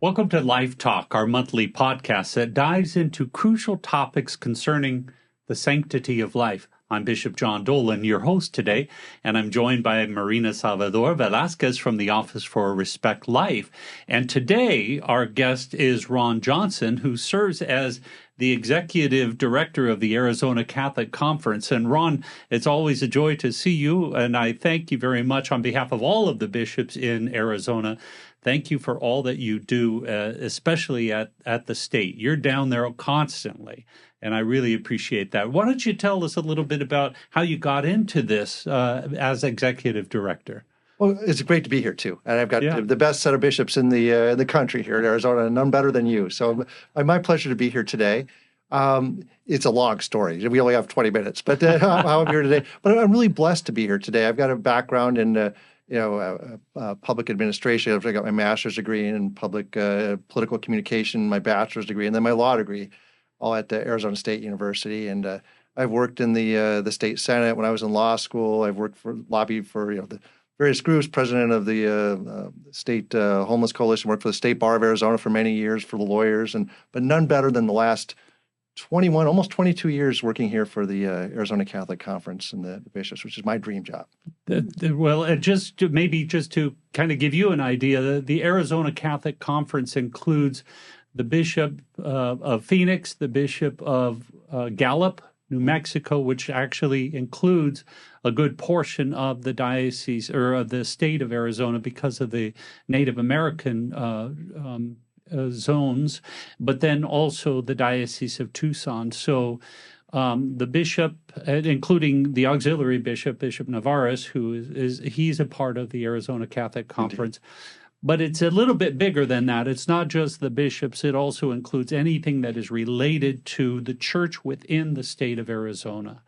Welcome to Life Talk, our monthly podcast that dives into crucial topics concerning the sanctity of life. I'm Bishop John Dolan, your host today, and I'm joined by Marina Salvador-Velazquez from the Office for Respect Life. And today, our guest is Ron Johnson, who serves as the Executive Director of the Arizona Catholic Conference. And Ron, it's always a joy to see you, and I thank you very much on behalf of all of the bishops in Arizona. Thank you for all that you do, especially at the state. You're down there constantly, and I really appreciate that. Why don't you tell us a little bit about how you got into this as executive director? Well, it's great to be here too, and I've got the best set of bishops in the country here in Arizona, and none better than you. So, my pleasure to be here today. It's a long story. We only have 20 minutes, but how I'm here today. But I'm really blessed to be here today. I've got a background in public administration. I got my master's degree in public political communication, my bachelor's degree, and then my law degree, all at the Arizona State University. And I've worked in the state senate when I was in law school. I've lobbied for the various groups. President of the state homeless coalition. Worked for the State Bar of Arizona for many years for the lawyers, but none better than the last 21, almost 22 years working here for the Arizona Catholic Conference and the bishops, which is my dream job. Well, just to kind of give you an idea, the Arizona Catholic Conference includes the Bishop of Phoenix, the Bishop of Gallup, New Mexico, which actually includes a good portion of the diocese or of the state of Arizona because of the Native American zones, but then also the Diocese of Tucson. So the bishop, including the auxiliary bishop, Bishop Navarez, he's a part of the Arizona Catholic Conference. Indeed. But it's a little bit bigger than that. It's not just the bishops. It also includes anything that is related to the church within the state of Arizona.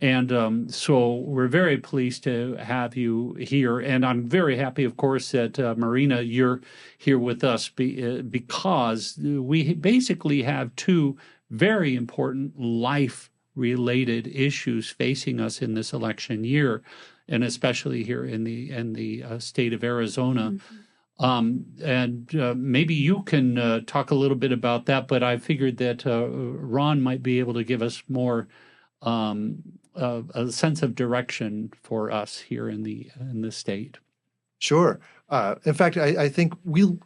And so we're very pleased to have you here. And I'm very happy, of course, that, Marina, you're here with us because we basically have two very important life-related issues facing us in this election year, and especially here in the state of Arizona. Mm-hmm. Maybe you can talk a little bit about that, but I figured that Ron might be able to give us more a sense of direction for us here in the state. Sure. In fact, I think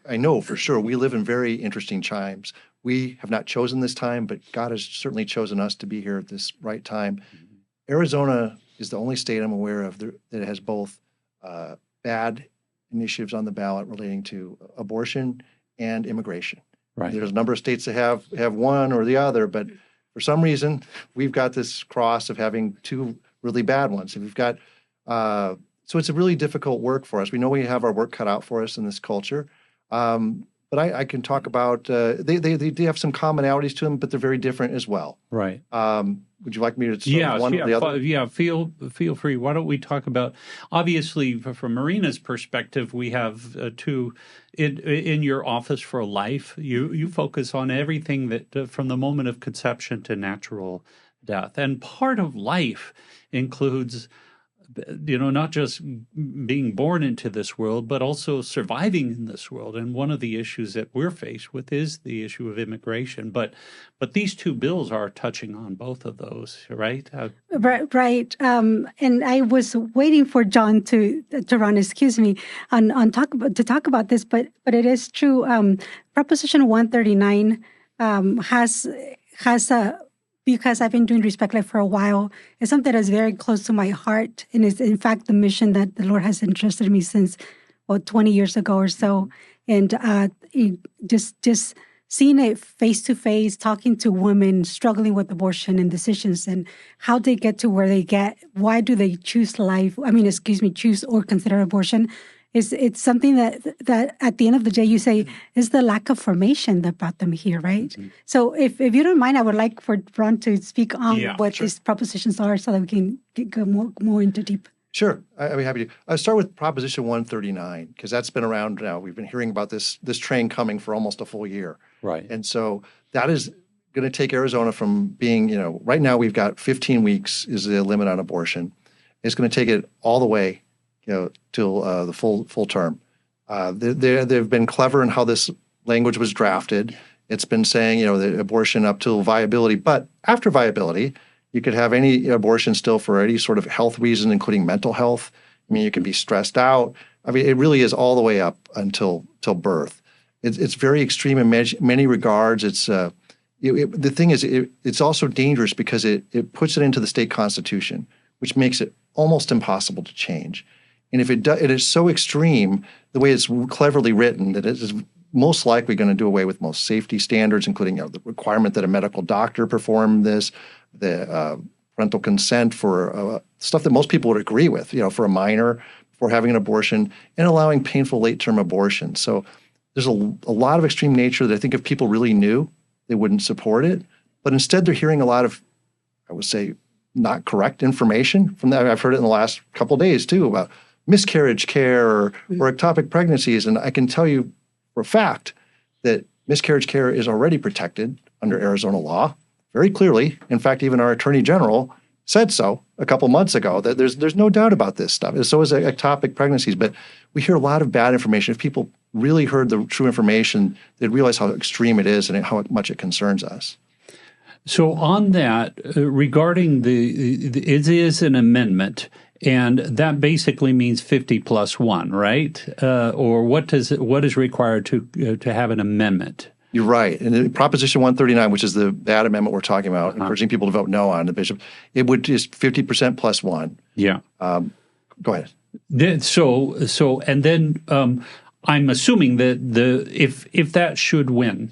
I know for sure we live in very interesting times. We have not chosen this time, but God has certainly chosen us to be here at this right time. Mm-hmm. Arizona is the only state I'm aware of that has both bad initiatives on the ballot relating to abortion and immigration. Right. There's a number of states that have one or the other, but for some reason, we've got this cross of having two really bad ones. And we've got, so it's a really difficult work for us. We know we have our work cut out for us in this culture. But I can talk about, they do have some commonalities to them, but they're very different as well. Right. Would you like me to start one or the other? Yeah, feel free. Why don't we talk about, obviously, from Marina's perspective, we have two, in your Office for Life, you focus on everything that from the moment of conception to natural death. And part of life includes not just being born into this world, but also surviving in this world. And one of the issues that we're faced with is the issue of immigration. But these two bills are touching on both of those, right? Right. And I was waiting for John to run, excuse me, to talk about this. But it is true. Proposition 139 has a. Because I've been doing Respect Life for a while, it's something that's very close to my heart. And it's, in fact, the mission that the Lord has entrusted me since, 20 years ago or so. And just seeing it face-to-face, talking to women struggling with abortion and decisions and how they get to where they get, why do they choose choose or consider abortion. It's something that at the end of the day you say is the lack of formation that brought them here, right? Mm-hmm. So if you don't mind, I would like for Ron to speak on these propositions are so that we can go more into deep. Sure, I'd be happy to. I'll start with Proposition 139 because that's been around now. We've been hearing about this train coming for almost a full year, right? And so that is going to take Arizona from being, right now we've got 15 weeks is the limit on abortion. It's going to take it all the way till the full term. They've been clever in how this language was drafted, it's been saying, the abortion up till viability, but after viability, you could have any abortion still for any sort of health reason, including mental health. I mean, you can be stressed out. I mean, it really is all the way up until birth. It's very extreme in many regards. It's the thing is, it's also dangerous because it puts it into the state constitution, which makes it almost impossible to change. And if it is so extreme, the way it's cleverly written, that it is most likely going to do away with most safety standards, including the requirement that a medical doctor perform this, the parental consent for stuff that most people would agree with, for a minor for having an abortion, and allowing painful late-term abortion. So there's a lot of extreme nature that I think if people really knew, they wouldn't support it. But instead, they're hearing a lot of, I would say, not correct information from that. I've heard it in the last couple of days, too, about miscarriage care or ectopic pregnancies. And I can tell you for a fact that miscarriage care is already protected under Arizona law very clearly. In fact, even our Attorney General said so a couple months ago, that there's no doubt about this stuff. And so is ectopic pregnancies. But we hear a lot of bad information. If people really heard the true information, they'd realize how extreme it is and how much it concerns us. So on that, regarding it is an amendment, and that basically means 50 plus 1, right? Or what is required to have an amendment? You're right. And Proposition 139, which is that amendment we're talking about, encouraging people to vote no on the bishop, it would just 50% plus 1. Yeah. Go ahead. So and then I'm assuming that if that should win,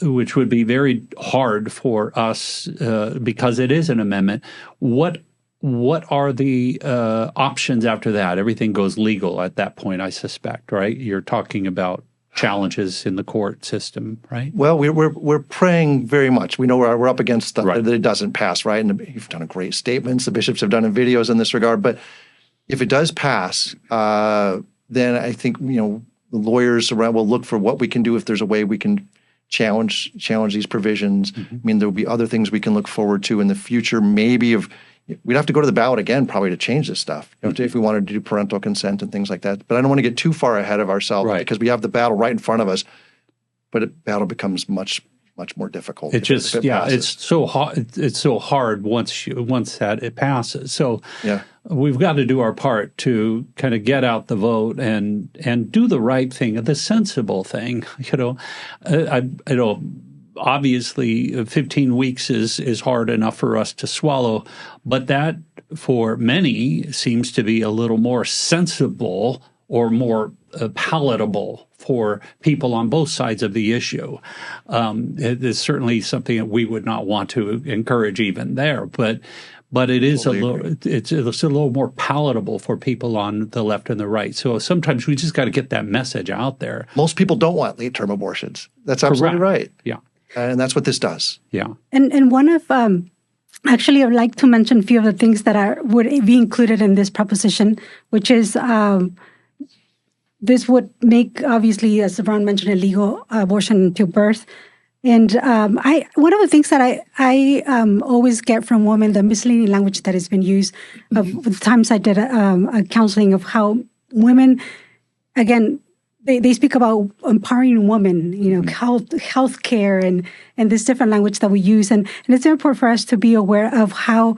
which would be very hard for us because it is an amendment, what are the options after that? Everything goes legal at that point, I suspect, right? You're talking about challenges in the court system, right? Well, we're praying very much. We know we're up against stuff that it doesn't pass, right? And you've done great statements. The bishops have done videos in this regard. But if it does pass, then I think the lawyers around will look for what we can do if there's a way we can challenge these provisions. I mean, there will be other things we can look forward to in the future. Maybe we'd have to go to the ballot again probably to change this stuff, if we wanted to do parental consent and things like that. But I don't want to get too far ahead of ourselves because we have the battle right in front of us. But the battle becomes much more difficult. It's so hard. It's so hard once that it passes. So we've got to do our part to kind of get out the vote and do the right thing, the sensible thing. Obviously, 15 weeks is hard enough for us to swallow, but that for many seems to be a little more sensible or more palatable for people on both sides of the issue. It is certainly something that we would not want to encourage even there, but it is it's a little more palatable for people on the left and the right. So sometimes we just got to get that message out there. Most people don't want late-term abortions. That's absolutely right. Yeah. And that's what this does. Yeah. And one of, actually, I would like to mention a few of the things that would be included in this proposition, which is this would make, obviously, as Ron mentioned, illegal abortion until birth. And one of the things that I always get from women, the misleading language that has been used, the times I did a counseling of how women, again, they speak about empowering women, health care and this different language that we use. And it's important for us to be aware of how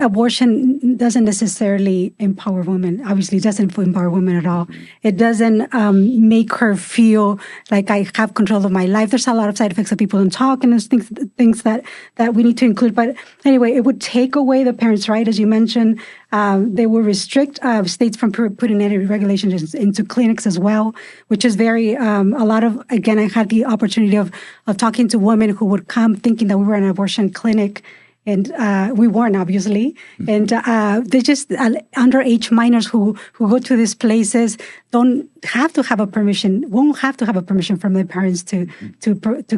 abortion doesn't necessarily empower women. Obviously, it doesn't empower women at all. It doesn't make her feel like I have control of my life. There's a lot of side effects that people don't talk, and there's things that we need to include. But anyway, it would take away the parents' right, as you mentioned. They will restrict states from putting any regulations into clinics as well, which is very, a lot of, again, I had the opportunity of talking to women who would come thinking that we were an abortion clinic. And we weren't, obviously. And they just, underage minors who go to these places won't have to have a permission from their parents to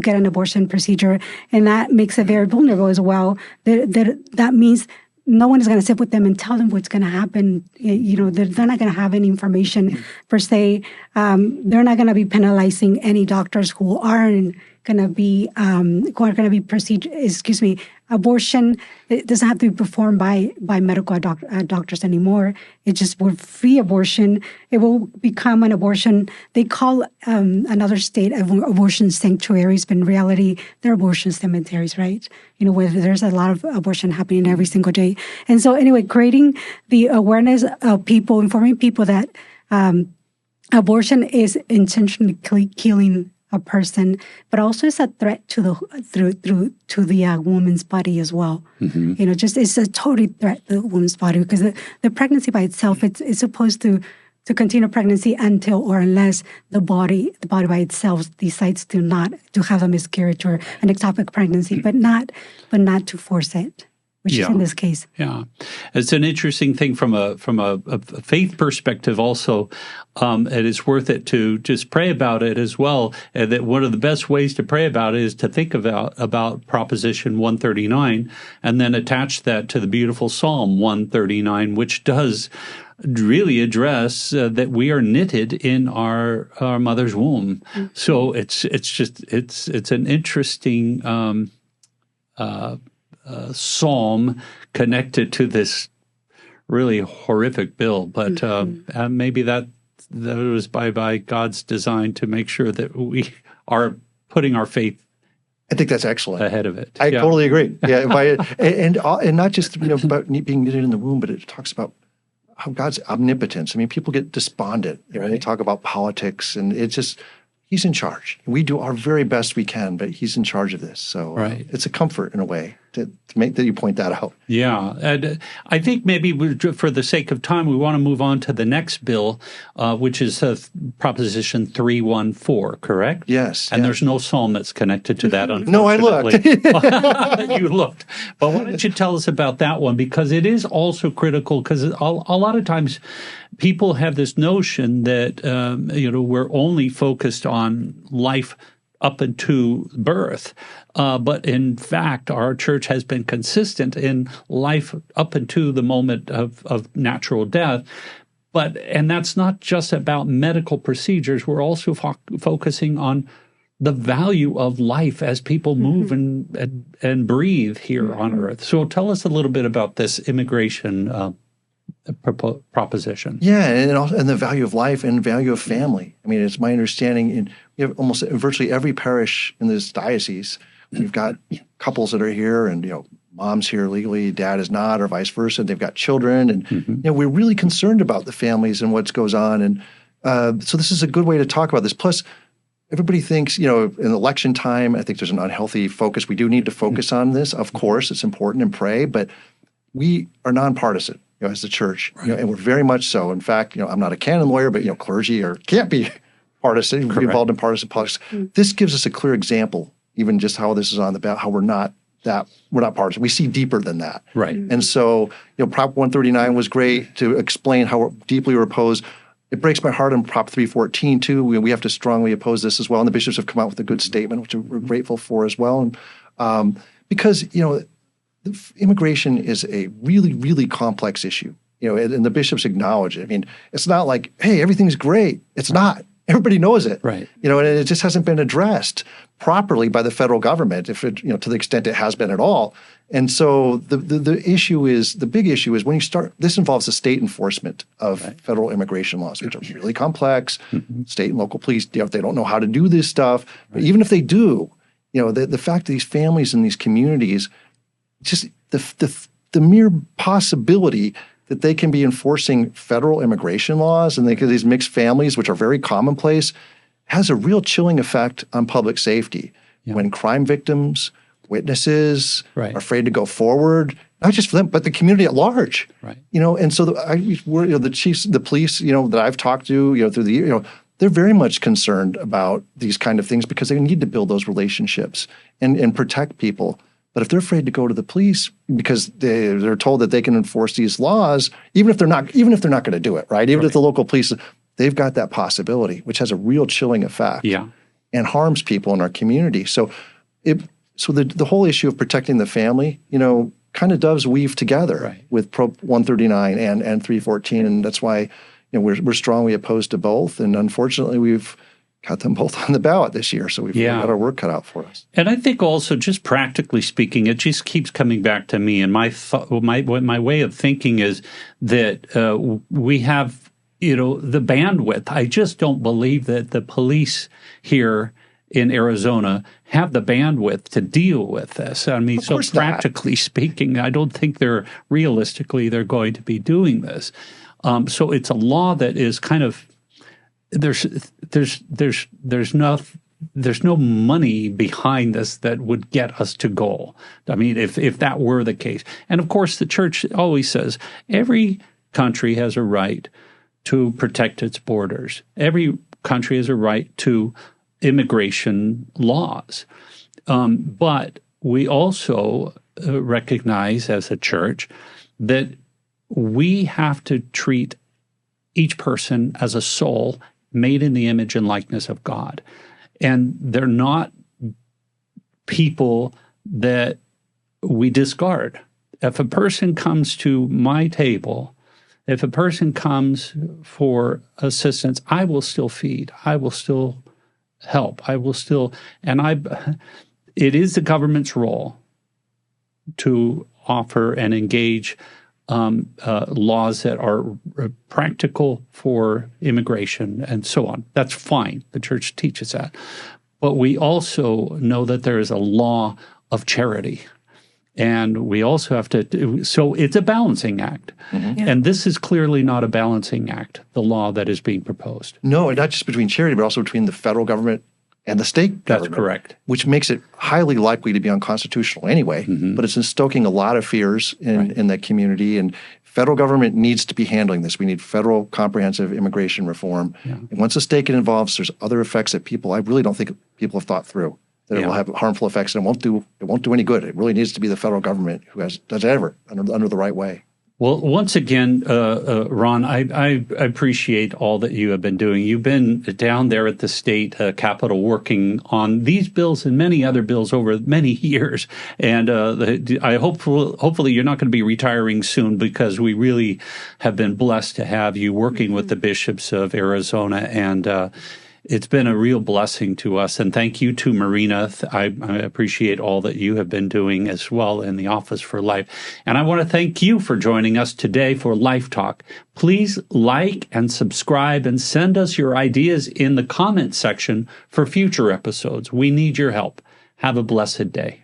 get an abortion procedure. And that makes it very vulnerable as well. That means no one is going to sit with them and tell them what's going to happen. They're not going to have any information per se. They're not going to be penalizing any doctors who aren't going to be abortion, it doesn't have to be performed by medical doctors anymore. It just with free abortion, it will become an abortion. They call another state abortion sanctuaries, but in reality, they're abortion cemeteries, right? Where there's a lot of abortion happening every single day. And so anyway, creating the awareness of people, informing people that abortion is intentionally killing a person, but also it's a threat to the woman's body as well. Mm-hmm. Just it's a total threat to the woman's body, because the pregnancy by itself, it's supposed to continue pregnancy until or unless the body by itself decides to have a miscarriage or an ectopic pregnancy, but not to force it. Which is in this case. Yeah. It's an interesting thing from a faith perspective also. It is worth it to just pray about it as well. And that one of the best ways to pray about it is to think about Proposition 139 and then attach that to the beautiful Psalm 139, which does really address that we are knitted in our mother's womb. Mm-hmm. So it's an interesting psalm connected to this really horrific bill, but maybe that was by God's design to make sure that we are putting our faith. I think that's excellent. Ahead of it. I totally agree. Yeah, and not just about being knitted in the womb, but it talks about how God's omnipotence. I mean, people get despondent. They talk about politics, and it's just. He's in charge. We do our very best we can, but he's in charge of this. So it's a comfort in a way to make that you point that out. Yeah. And I think maybe for the sake of time, we want to move on to the next bill, which is Proposition 314, correct? Yes. And there's no psalm that's connected to that, unfortunately. No, I looked. You looked. But why don't you tell us about that one? Because it is also critical, because a lot of times people have this notion that, we're only focused on life up into birth. But in fact, our church has been consistent in life up into the moment of natural death. And that's not just about medical procedures. We're also focusing on the value of life as people move and breathe here on earth. So tell us a little bit about this immigration proposition. Yeah, and the value of life and value of family. I mean, it's my understanding we have almost virtually every parish in this diocese, we've got couples that are here, and mom's here legally, dad is not, or vice versa. They've got children, and we're really concerned about the families and what goes on. And so this is a good way to talk about this. Plus, everybody thinks, in election time, I think there's an unhealthy focus. We do need to focus on this. Of course, it's important and pray, but we are nonpartisan. As the church, and we're very much so. In fact, I'm not a canon lawyer, but clergy can't be partisan, be involved in partisan politics. This gives us a clear example, even just how this is on the ballot, how we're not partisan. We see deeper than that, right? And so, Prop 139 was great to explain how deeply we're opposed. It breaks my heart on Prop 314 too. We have to strongly oppose this as well, and the bishops have come out with a good statement, which we're grateful for as well. And because immigration is a really, really complex issue, and the bishops acknowledge it. I mean, it's not like, hey, everything's great. It's not. Everybody knows it. Right. And it just hasn't been addressed properly by the federal government, if it, to the extent it has been at all. And so the big issue is when you start, this involves the state enforcement of federal immigration laws, which are really complex. State and local police, they don't know how to do this stuff. But even if they do, the fact that these families in these communities, just the mere possibility that they can be enforcing federal immigration laws and these mixed families, which are very commonplace, has a real chilling effect on public safety. When crime victims, witnesses are afraid to go forward, not just for them, but the community at large. Right. And so the chiefs, the police, that I've talked to, through the year, they're very much concerned about these kind of things because they need to build those relationships and protect people. But if they're afraid to go to the police because they're told that they can enforce these laws, even if they're not going to do it, right? Even if the local police, they've got that possibility, which has a real chilling effect, and harms people in our community. So, the whole issue of protecting the family, kind of does weave together with Prop 139 and 314, and that's why we're strongly opposed to both. And unfortunately, we've got them both on the ballot this year. So we've got our work cut out for us. And I think also, just practically speaking, it just keeps coming back to me. And my way of thinking is that we have, the bandwidth. I just don't believe that the police here in Arizona have the bandwidth to deal with this. I mean, so practically speaking, I don't think they're going to be doing this. So it's a law that is kind of, there's no money behind this that would get us to goal. I mean, if that were the case. And of course, the church always says every country has a right to protect its borders. Every country has a right to immigration laws. But we also recognize as a church that we have to treat each person as a soul made in the image and likeness of God. And they're not people that we discard. If a person comes to my table, if a person comes for assistance, I will still feed. I will still help. I will still, it is the government's role to offer and engage laws that are practical for immigration and so on. That's fine. The church teaches that. But we also know that there is a law of charity. And we also have to, so it's a balancing act. Mm-hmm. Yeah. And this is clearly not a balancing act, the law that is being proposed. No, and not just between charity, but also between the federal government and the state government. That's correct. Which makes it highly likely to be unconstitutional anyway. Mm-hmm. But it's stoking a lot of fears in that community. And federal government needs to be handling this. We need federal comprehensive immigration reform. Yeah. And once the state get involved, there's other effects that I really don't think people have thought through. That it will have harmful effects and it won't do any good. It really needs to be the federal government who does it under the right way. Well, once again, Ron, I appreciate all that you have been doing. You've been down there at the state capitol working on these bills and many other bills over many years. And I hopefully you're not going to be retiring soon, because we really have been blessed to have you working with the bishops of Arizona, and it's been a real blessing to us. And thank you to Marina. I appreciate all that you have been doing as well in the Office for Life. And I want to thank you for joining us today for Life Talk. Please like and subscribe and send us your ideas in the comment section for future episodes. We need your help. Have a blessed day.